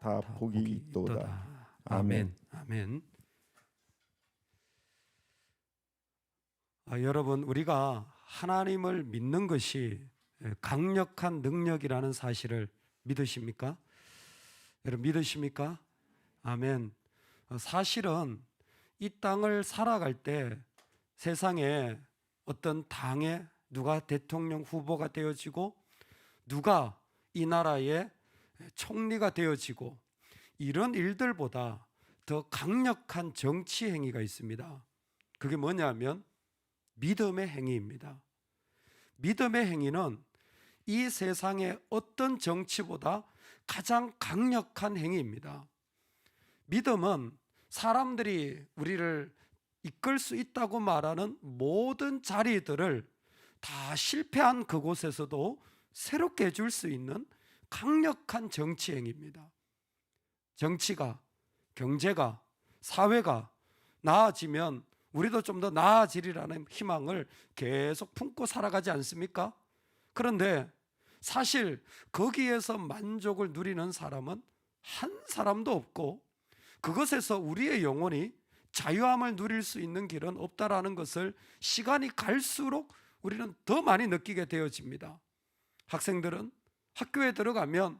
다 복이 있도다. 아멘. 아멘. 여러분, 우리가 하나님을 믿는 것이 강력한 능력이라는 사실을 믿으십니까? 여러분 믿으십니까? 아멘. 사실은 이 땅을 살아갈 때 세상에 어떤 당에 누가 대통령 후보가 되어지고 누가 이 나라의 총리가 되어지고 이런 일들보다 더 강력한 정치 행위가 있습니다. 그게 뭐냐면 믿음의 행위입니다. 믿음의 행위는 이 세상의 어떤 정치보다 가장 강력한 행위입니다. 믿음은 사람들이 우리를 이끌 수 있다고 말하는 모든 자리들을 다 실패한 그곳에서도 새롭게 해줄 수 있는 강력한 정치 행위입니다. 정치가, 경제가, 사회가 나아지면 우리도 좀 더 나아지리라는 희망을 계속 품고 살아가지 않습니까? 그런데 사실 거기에서 만족을 누리는 사람은 한 사람도 없고 그것에서 우리의 영혼이 자유함을 누릴 수 있는 길은 없다라는 것을 시간이 갈수록 우리는 더 많이 느끼게 되어집니다. 학생들은 학교에 들어가면,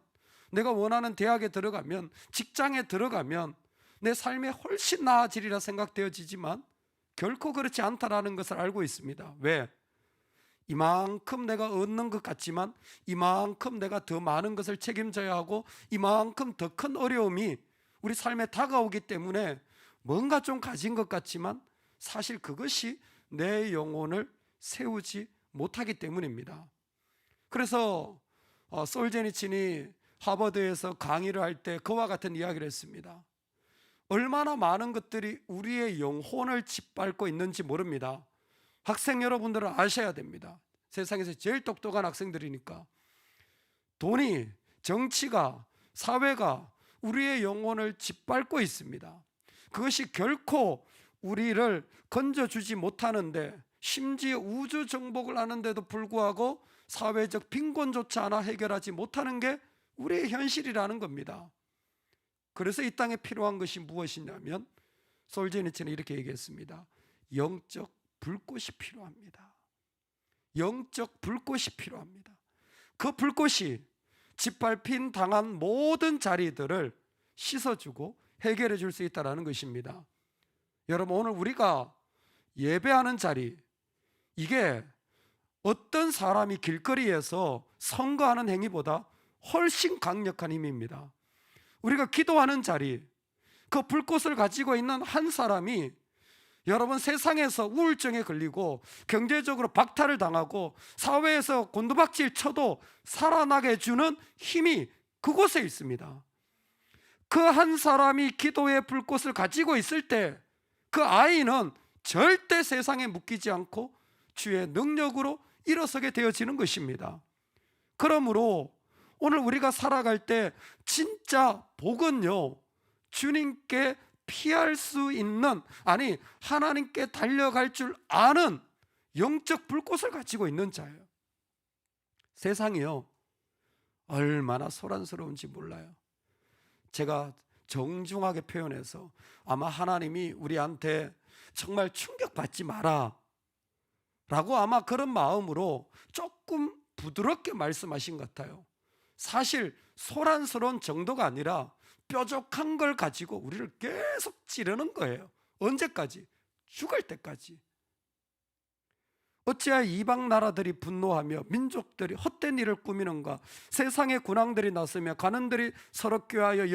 내가 원하는 대학에 들어가면, 직장에 들어가면 내 삶이 훨씬 나아지리라 생각되어지지만 결코 그렇지 않다라는 것을 알고 있습니다. 왜? 이만큼 내가 얻는 것 같지만 이만큼 내가 더 많은 것을 책임져야 하고 이만큼 더 큰 어려움이 우리 삶에 다가오기 때문에 뭔가 좀 가진 것 같지만 사실 그것이 내 영혼을 세우지 못하기 때문입니다. 그래서 솔제니친이 하버드에서 강의를 할 때 그와 같은 이야기를 했습니다. 얼마나 많은 것들이 우리의 영혼을 짓밟고 있는지 모릅니다. 학생 여러분들은 아셔야 됩니다. 세상에서 제일 똑똑한 학생들이니까. 돈이, 정치가, 사회가 우리의 영혼을 짓밟고 있습니다. 그것이 결코 우리를 건져주지 못하는데, 심지어 우주 정복을 하는데도 불구하고 사회적 빈곤조차 하나 해결하지 못하는 게 우리의 현실이라는 겁니다. 그래서 이 땅에 필요한 것이 무엇이냐면 솔제니치는 이렇게 얘기했습니다. 영적 불꽃이 필요합니다. 영적 불꽃이 필요합니다. 그 불꽃이 짓밟힌 당한 모든 자리들을 씻어주고 해결해 줄 수 있다는 것입니다. 여러분, 오늘 우리가 예배하는 자리, 이게 어떤 사람이 길거리에서 선거하는 행위보다 훨씬 강력한 힘입니다. 우리가 기도하는 자리, 그 불꽃을 가지고 있는 한 사람이 여러분 세상에서 우울증에 걸리고 경제적으로 박탈을 당하고 사회에서 곤두박질 쳐도 살아나게 해주는 힘이 그곳에 있습니다. 그 한 사람이 기도의 불꽃을 가지고 있을 때 그 아이는 절대 세상에 묶이지 않고 주의 능력으로 일어서게 되어지는 것입니다. 그러므로 오늘 우리가 살아갈 때 진짜 복은요, 주님께 피할 수 있는, 아니 하나님께 달려갈 줄 아는 영적 불꽃을 가지고 있는 자예요. 세상이요 얼마나 소란스러운지 몰라요. 제가 정중하게 표현해서 아마 하나님이 우리한테 정말 충격받지 마라 라고 아마 그런 마음으로 조금 부드럽게 말씀하신 것 같아요. 사실 소란스러운 정도가 아니라 뾰족한 걸 가지고 우리를 계속 찌르는 거예요. 언제까지? 죽을 때까지. 어찌하여 이방 나라들이 분노하며 민족들이 헛된 일을 꾸미는가? 세상의 군왕들이 나서며 가는들이 서로 꾀하여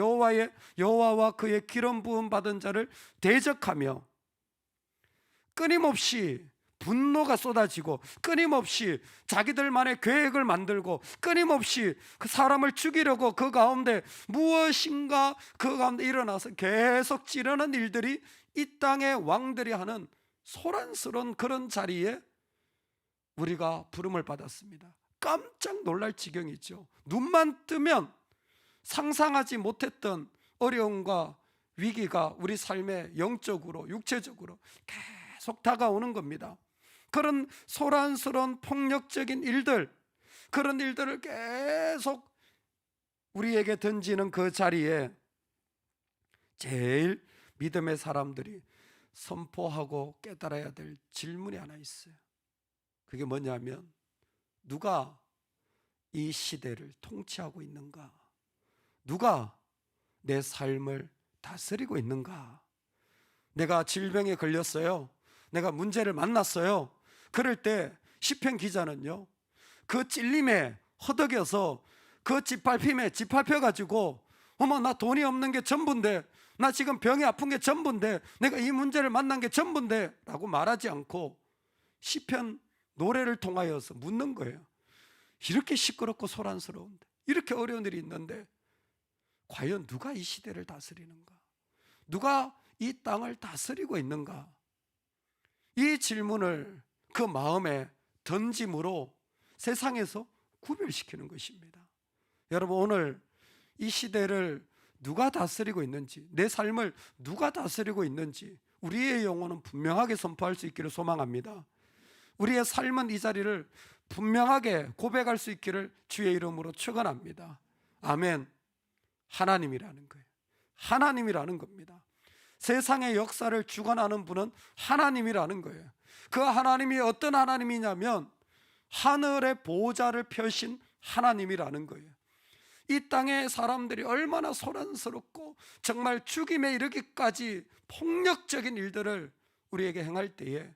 여호와와 그의 기름 부음 받은 자를 대적하며 끊임없이 분노가 쏟아지고 끊임없이 자기들만의 계획을 만들고 끊임없이 그 사람을 죽이려고 그 가운데 무엇인가 그 가운데 일어나서 계속 찌르는 일들이 이 땅의 왕들이 하는 소란스러운 그런 자리에 우리가 부름을 받았습니다. 깜짝 놀랄 지경이죠. 눈만 뜨면 상상하지 못했던 어려움과 위기가 우리 삶에 영적으로 육체적으로 계속 다가오는 겁니다. 그런 소란스러운 폭력적인 일들, 그런 일들을 계속 우리에게 던지는 그 자리에 제일 믿음의 사람들이 선포하고 깨달아야 될 질문이 하나 있어요. 그게 뭐냐면, 누가 이 시대를 통치하고 있는가? 누가 내 삶을 다스리고 있는가? 내가 질병에 걸렸어요. 내가 문제를 만났어요. 그럴 때 시편 기자는요, 그 찔림에 허덕여서 그 짓밟힘에 짓밟혀가지고, 어머, 나 돈이 없는 게 전부인데, 나 지금 병이 아픈 게 전부인데, 내가 이 문제를 만난 게 전부인데 라고 말하지 않고 시편 노래를 통하여서 묻는 거예요. 이렇게 시끄럽고 소란스러운데, 이렇게 어려운 일이 있는데 과연 누가 이 시대를 다스리는가? 누가 이 땅을 다스리고 있는가? 이 질문을 그 마음에 던짐으로 세상에서 구별시키는 것입니다. 여러분, 오늘 이 시대를 누가 다스리고 있는지, 내 삶을 누가 다스리고 있는지 우리의 영혼은 분명하게 선포할 수 있기를 소망합니다. 우리의 삶은 이 자리를 분명하게 고백할 수 있기를 주의 이름으로 축원합니다. 아멘. 하나님이라는 거예요. 하나님이라는 겁니다. 세상의 역사를 주관하는 분은 하나님이라는 거예요. 그 하나님이 어떤 하나님이냐면 하늘의 보좌를 펴신 하나님이라는 거예요. 이 땅의 사람들이 얼마나 소란스럽고 정말 죽임에 이르기까지 폭력적인 일들을 우리에게 행할 때에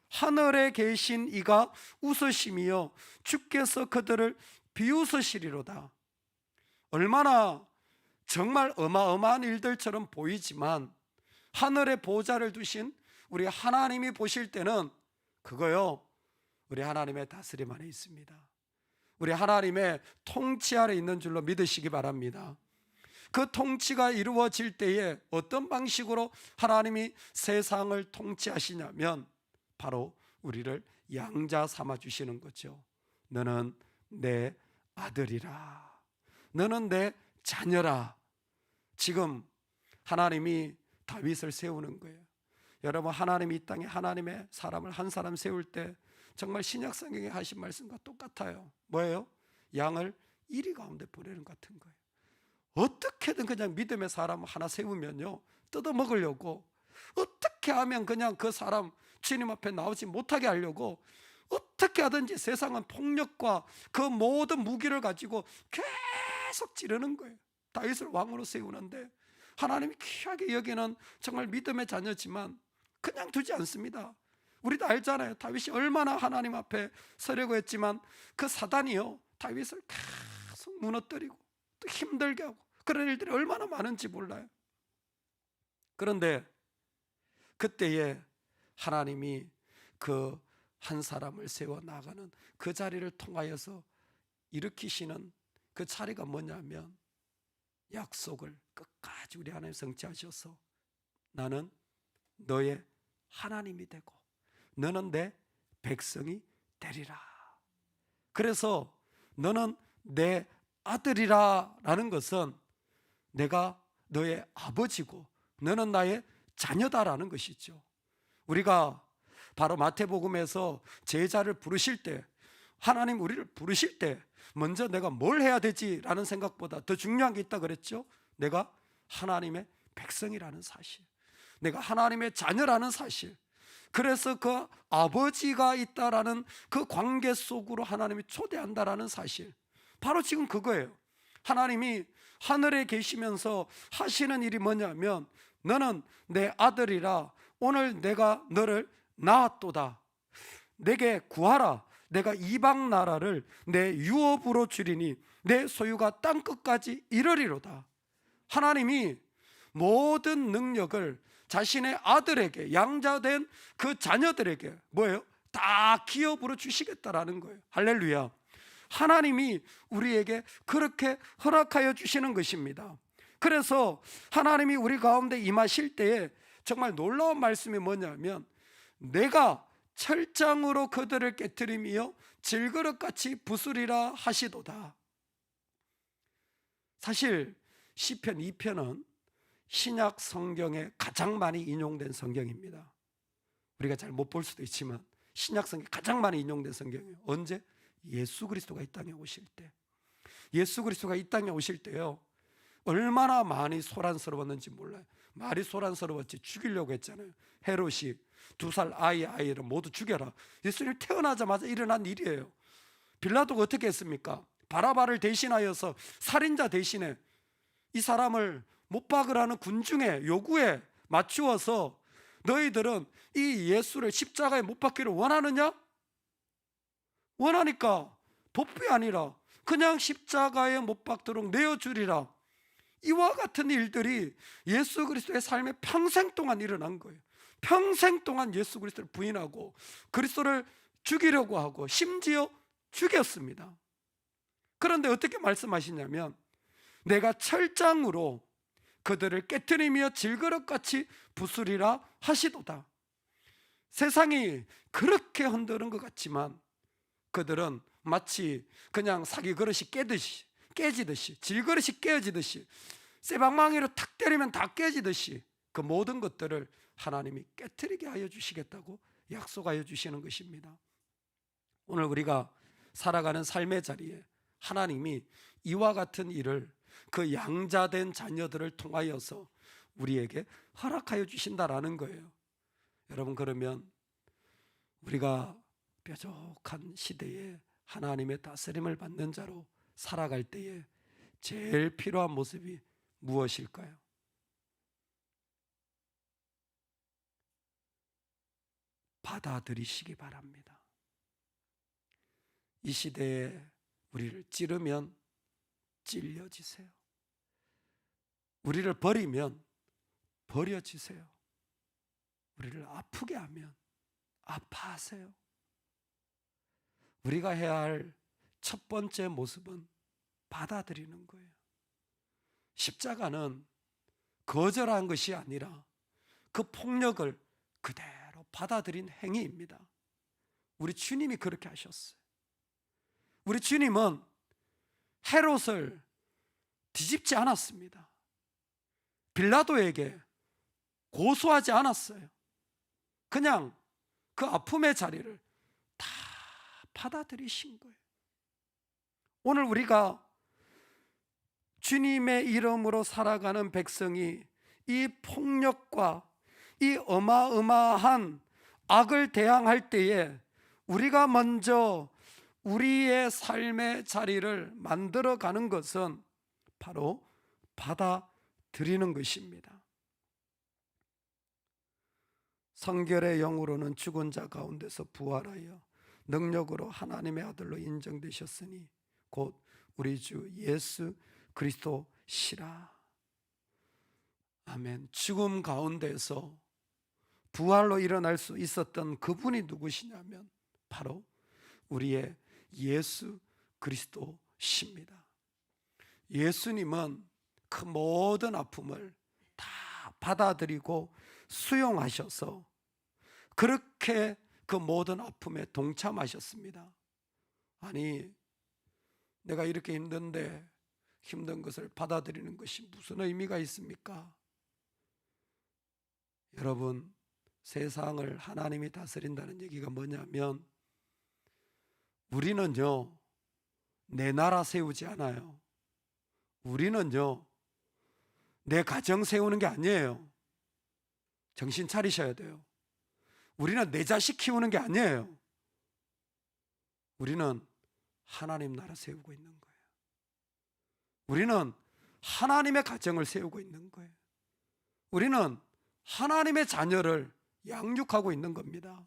하늘에 계신 이가 웃으시며 주께서 그들을 비웃으시리로다. 얼마나 정말 어마어마한 일들처럼 보이지만 하늘에 보좌를 두신 우리 하나님이 보실 때는 그거요, 우리 하나님의 다스림 안에 있습니다. 우리 하나님의 통치 아래 있는 줄로 믿으시기 바랍니다. 그 통치가 이루어질 때에 어떤 방식으로 하나님이 세상을 통치하시냐면 바로 우리를 양자 삼아 주시는 거죠. 너는 내 아들이라, 너는 내 자녀라. 지금 하나님이 다윗을 세우는 거예요. 여러분, 하나님이 이 땅에 하나님의 사람을 한 사람 세울 때 정말 신약 성경에 하신 말씀과 똑같아요. 뭐예요? 양을 이리 가운데 보내는 것 같은 거예요. 어떻게든 그냥 믿음의 사람 하나 세우면요, 뜯어 먹으려고, 어떻게 하면 그냥 그 사람 주님 앞에 나오지 못하게 하려고 어떻게 하든지 세상은 폭력과 그 모든 무기를 가지고 계속 찌르는 거예요. 다윗을 왕으로 세우는데 하나님이 귀하게 여기는 정말 믿음의 자녀지만 그냥 두지 않습니다. 우리도 알잖아요. 다윗이 얼마나 하나님 앞에 서려고 했지만 그 사단이요, 다윗을 계속 무너뜨리고 또 힘들게 하고 그런 일들이 얼마나 많은지 몰라요. 그런데 그때에 하나님이 그 한 사람을 세워 나가는 그 자리를 통하여서 일으키시는 그 자리가 뭐냐면, 약속을 끝까지 우리 하나님 성취하셔서 나는 너의 하나님이 되고 너는 내 백성이 되리라. 그래서 너는 내 아들이라 라는 것은 내가 너의 아버지고 너는 나의 자녀다라는 것이죠. 우리가 바로 마태복음에서 제자를 부르실 때, 하나님 우리를 부르실 때 먼저 내가 뭘 해야 되지라는 생각보다 더 중요한 게 있다 그랬죠. 내가 하나님의 백성이라는 사실, 내가 하나님의 자녀라는 사실, 그래서 그 아버지가 있다라는 그 관계 속으로 하나님이 초대한다라는 사실, 바로 지금 그거예요. 하나님이 하늘에 계시면서 하시는 일이 뭐냐면, 너는 내 아들이라, 오늘 내가 너를 낳았도다. 내게 구하라. 내가 이방 나라를 내 유업으로 주리니 내 소유가 땅끝까지 이르리로다. 하나님이 모든 능력을 자신의 아들에게, 양자된 그 자녀들에게 뭐예요? 다 기업으로 주시겠다라는 거예요. 할렐루야. 하나님이 우리에게 그렇게 허락하여 주시는 것입니다. 그래서 하나님이 우리 가운데 임하실 때에 정말 놀라운 말씀이 뭐냐면, 내가 철장으로 그들을 깨트리며 질그릇같이 부수리라 하시도다. 사실 시편 2편은 신약 성경에 가장 많이 인용된 성경입니다. 우리가 잘 못 볼 수도 있지만 신약 성경에 가장 많이 인용된 성경이에요. 언제? 예수 그리스도가 이 땅에 오실 때. 예수 그리스도가 이 땅에 오실 때요, 얼마나 많이 소란스러웠는지 몰라요. 말이 소란스러웠지. 죽이려고 했잖아요. 헤롯이 2살 아이를 모두 죽여라. 예수님 태어나자마자 일어난 일이에요. 빌라도가 어떻게 했습니까? 바라바를 대신하여서 살인자 대신에 이 사람을 못 박으라는 군중의 요구에 맞추어서 너희들은 이 예수를 십자가에 못 박기를 원하느냐? 원하니까 법이 아니라 그냥 십자가에 못 박도록 내어주리라. 이와 같은 일들이 예수 그리스도의 삶에 평생 동안 일어난 거예요. 평생 동안 예수 그리스도를 부인하고 그리스도를 죽이려고 하고 심지어 죽였습니다. 그런데 어떻게 말씀하시냐면 내가 철장으로 그들을 깨트리며 질그릇같이 부수리라 하시도다. 세상이 그렇게 흔드는 것 같지만 그들은 마치 그냥 사기 그릇이 깨지듯이 질그릇이 깨지듯이 쇠방망이로 탁 때리면 다 깨지듯이 그 모든 것들을 하나님이 깨트리게 하여 주시겠다고 약속하여 주시는 것입니다. 오늘 우리가 살아가는 삶의 자리에 하나님이 이와 같은 일을 그 양자된 자녀들을 통하여서 우리에게 허락하여 주신다라는 거예요. 여러분, 그러면 우리가 뾰족한 시대에 하나님의 다스림을 받는 자로 살아갈 때에 제일 필요한 모습이 무엇일까요? 받아들이시기 바랍니다. 이 시대에 우리를 찌르면 찔려지세요. 우리를 버리면 버려지세요. 우리를 아프게 하면 아파하세요. 우리가 해야 할 첫 번째 모습은 받아들이는 거예요. 십자가는 거절한 것이 아니라 그 폭력을 그대로 받아들인 행위입니다. 우리 주님이 그렇게 하셨어요. 우리 주님은 헤롯을 뒤집지 않았습니다. 빌라도에게 고소하지 않았어요. 그냥 그 아픔의 자리를 다 받아들이신 거예요. 오늘 우리가 주님의 이름으로 살아가는 백성이 이 폭력과 이 어마어마한 악을 대항할 때에 우리가 먼저 우리의 삶의 자리를 만들어가는 것은 바로 받아들이는 것입니다. 성결의 영으로는 죽은 자 가운데서 부활하여 능력으로 하나님의 아들로 인정되셨으니 곧 우리 주 예수 그리스도시라. 아멘. 죽음 가운데서 부활로 일어날 수 있었던 그분이 누구시냐면 바로 우리의 예수 그리스도십니다. 예수님은 그 모든 아픔을 다 받아들이고 수용하셔서 그렇게 그 모든 아픔에 동참하셨습니다. 아니, 내가 이렇게 힘든데 힘든 것을 받아들이는 것이 무슨 의미가 있습니까? 여러분, 세상을 하나님이 다스린다는 얘기가 뭐냐면 우리는요, 내 나라 세우지 않아요. 우리는요, 내 가정 세우는 게 아니에요. 정신 차리셔야 돼요. 우리는 내 자식 키우는 게 아니에요. 우리는 하나님 나라 세우고 있는 거예요. 우리는 하나님의 가정을 세우고 있는 거예요. 우리는 하나님의 자녀를 양육하고 있는 겁니다.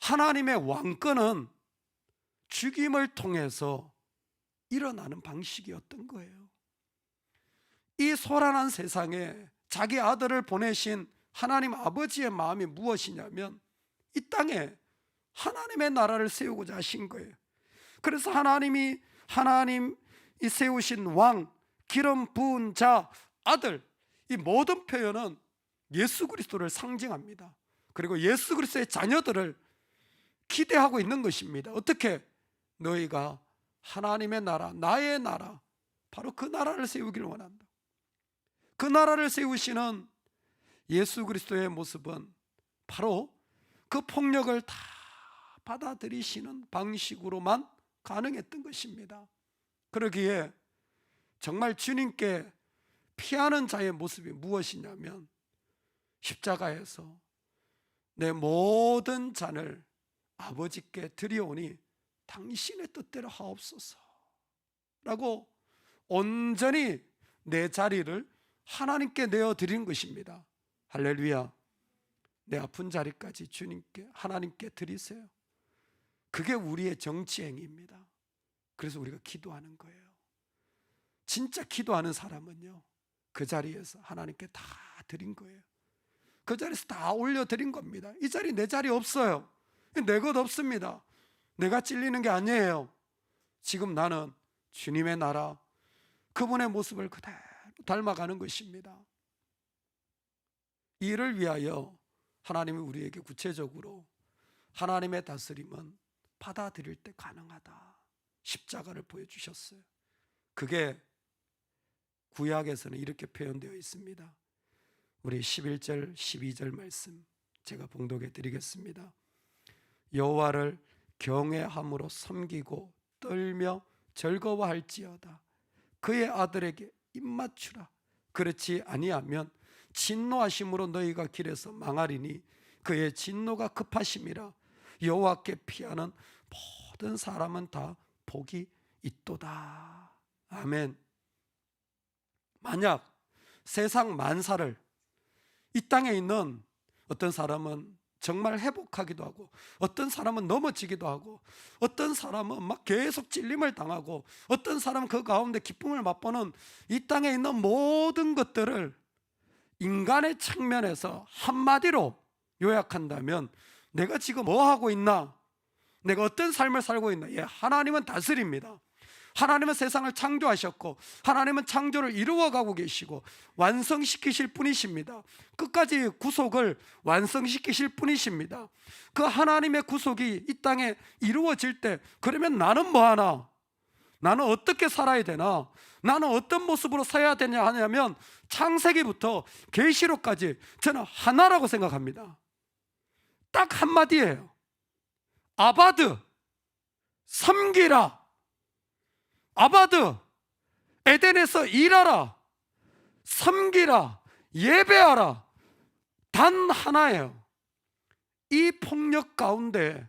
하나님의 왕권은 죽임을 통해서 일어나는 방식이었던 거예요. 이 소란한 세상에 자기 아들을 보내신 하나님 아버지의 마음이 무엇이냐면 이 땅에 하나님의 나라를 세우고자 하신 거예요. 그래서 하나님이 세우신 왕, 기름 부은 자, 아들, 이 모든 표현은 예수 그리스도를 상징합니다. 그리고 예수 그리스도의 자녀들을 기대하고 있는 것입니다. 어떻게? 너희가 하나님의 나라, 나의 나라, 바로 그 나라를 세우기를 원한다. 그 나라를 세우시는 예수 그리스도의 모습은 바로 그 폭력을 다 받아들이시는 방식으로만 가능했던 것입니다. 그러기에 정말 주님께 피하는 자의 모습이 무엇이냐면 십자가에서 내 모든 잔을 아버지께 드리오니 당신의 뜻대로 하옵소서 라고 온전히 내 자리를 하나님께 내어드린 것입니다. 할렐루야. 내 아픈 자리까지 주님께, 하나님께 드리세요. 그게 우리의 정치행위입니다. 그래서 우리가 기도하는 거예요. 진짜 기도하는 사람은요, 그 자리에서 하나님께 다 드린 거예요. 그 자리에서 다 올려드린 겁니다. 이 자리 내 자리 없어요. 내 것 없습니다. 내가 찔리는 게 아니에요. 지금 나는 주님의 나라, 그분의 모습을 그대로 닮아가는 것입니다. 이를 위하여 하나님이 우리에게 구체적으로 하나님의 다스림은 받아들일 때 가능하다, 십자가를 보여주셨어요. 그게 구약에서는 이렇게 표현되어 있습니다. 우리 11절 12절 말씀 제가 봉독해 드리겠습니다. 여호와를 경외함으로 섬기고 떨며 즐거워할지어다. 그의 아들에게 입맞추라. 그렇지 아니하면 진노하심으로 너희가 길에서 망하리니 그의 진노가 급하심이라. 여호와께 피하는 모든 사람은 다 복이 있도다. 아멘. 만약 세상 만사를 이 땅에 있는 어떤 사람은 정말 회복하기도 하고, 어떤 사람은 넘어지기도 하고, 어떤 사람은 막 계속 찔림을 당하고, 어떤 사람은 그 가운데 기쁨을 맛보는 이 땅에 있는 모든 것들을 인간의 측면에서 한마디로 요약한다면 내가 지금 뭐 하고 있나? 내가 어떤 삶을 살고 있나? 예, 하나님은 다스립니다. 하나님은 세상을 창조하셨고 하나님은 창조를 이루어가고 계시고 완성시키실 분이십니다. 끝까지 구속을 완성시키실 분이십니다. 그 하나님의 구속이 이 땅에 이루어질 때, 그러면 나는 뭐하나? 나는 어떻게 살아야 되나? 나는 어떤 모습으로 살아야 되냐 하냐면 창세기부터 계시록까지 저는 하나라고 생각합니다. 딱 한마디예요. 아바드, 섬기라. 아바드, 에덴에서 일하라, 섬기라, 예배하라. 단 하나예요. 이 폭력 가운데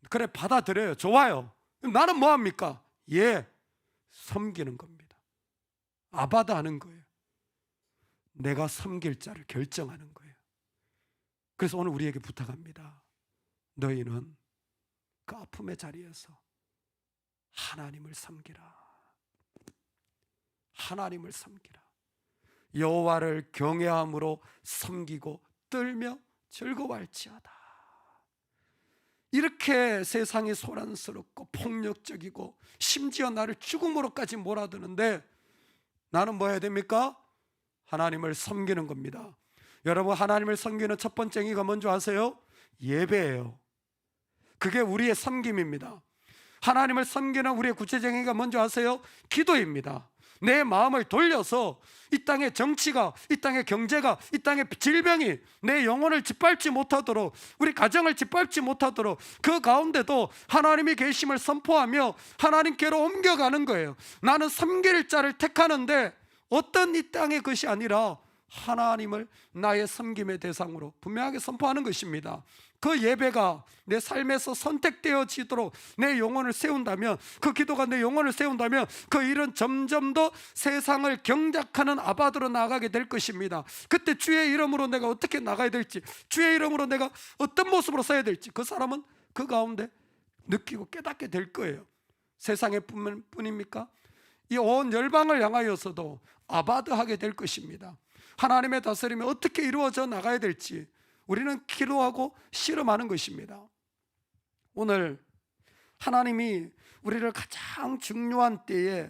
그래 받아들여요. 좋아요. 나는 뭐합니까? 예, 섬기는 겁니다. 아바드 하는 거예요. 내가 섬길 자를 결정하는 거예요. 그래서 오늘 우리에게 부탁합니다. 너희는 그 아픔의 자리에서 하나님을 섬기라. 하나님을 섬기라. 여호와를 경외함으로 섬기고 떨며 즐거워할지어다. 이렇게 세상이 소란스럽고 폭력적이고 심지어 나를 죽음으로까지 몰아드는데 나는 뭐 해야 됩니까? 하나님을 섬기는 겁니다. 여러분, 하나님을 섬기는 첫 번째 행위가 뭔지 아세요? 예배예요. 그게 우리의 섬김입니다. 하나님을 섬기는 우리의 구체적인 행위가 뭔지 아세요? 기도입니다. 내 마음을 돌려서 이 땅의 정치가, 이 땅의 경제가, 이 땅의 질병이 내 영혼을 짓밟지 못하도록, 우리 가정을 짓밟지 못하도록 그 가운데도 하나님이 계심을 선포하며 하나님께로 옮겨가는 거예요. 나는 섬길 자를 택하는데 어떤 이 땅의 것이 아니라 하나님을 나의 섬김의 대상으로 분명하게 선포하는 것입니다. 그 예배가 내 삶에서 선택되어지도록 내 영혼을 세운다면, 그 기도가 내 영혼을 세운다면 그 일은 점점 더 세상을 경작하는 아바드로 나아가게 될 것입니다. 그때 주의 이름으로 내가 어떻게 나가야 될지, 주의 이름으로 내가 어떤 모습으로 서야 될지 그 사람은 그 가운데 느끼고 깨닫게 될 거예요. 세상의 뿐입니까? 이 온 열방을 향하여서도 아바드하게 될 것입니다. 하나님의 다스림이 어떻게 이루어져 나가야 될지 우리는 기도하고 실험하는 것입니다. 오늘 하나님이 우리를 가장 중요한 때에,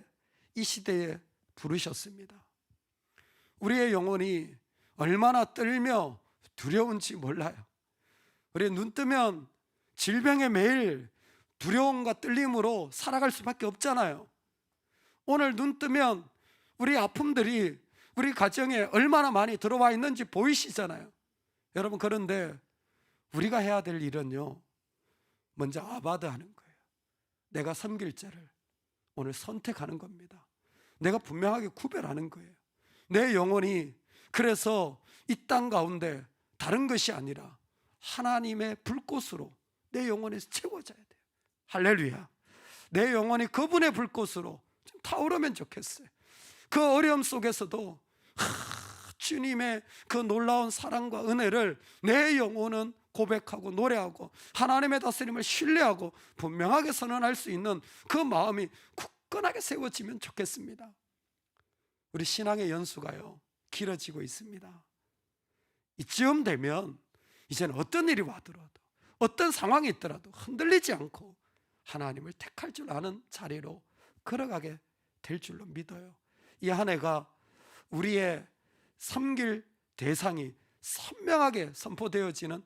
이 시대에 부르셨습니다. 우리의 영혼이 얼마나 떨며 두려운지 몰라요. 우리 눈 뜨면 질병에 매일 두려움과 떨림으로 살아갈 수밖에 없잖아요. 오늘 눈 뜨면 우리 아픔들이 우리 가정에 얼마나 많이 들어와 있는지 보이시잖아요. 여러분, 그런데 우리가 해야 될 일은요, 먼저 아바드 하는 거예요. 내가 섬길 자를 오늘 선택하는 겁니다. 내가 분명하게 구별하는 거예요. 내 영혼이 그래서 이 땅 가운데 다른 것이 아니라 하나님의 불꽃으로 내 영혼에서 채워져야 돼요. 할렐루야. 내 영혼이 그분의 불꽃으로 좀 타오르면 좋겠어요. 그 어려움 속에서도 주님의 그 놀라운 사랑과 은혜를 내 영혼은 고백하고 노래하고 하나님의 다스림을 신뢰하고 분명하게 선언할 수 있는 그 마음이 굳건하게 세워지면 좋겠습니다. 우리 신앙의 연수가요 길어지고 있습니다. 이쯤 되면 이제는 어떤 일이 와더라도 어떤 상황이 있더라도 흔들리지 않고 하나님을 택할 줄 아는 자리로 걸어가게 될 줄로 믿어요. 이 한 해가 우리의 섬길 대상이 선명하게 선포되어지는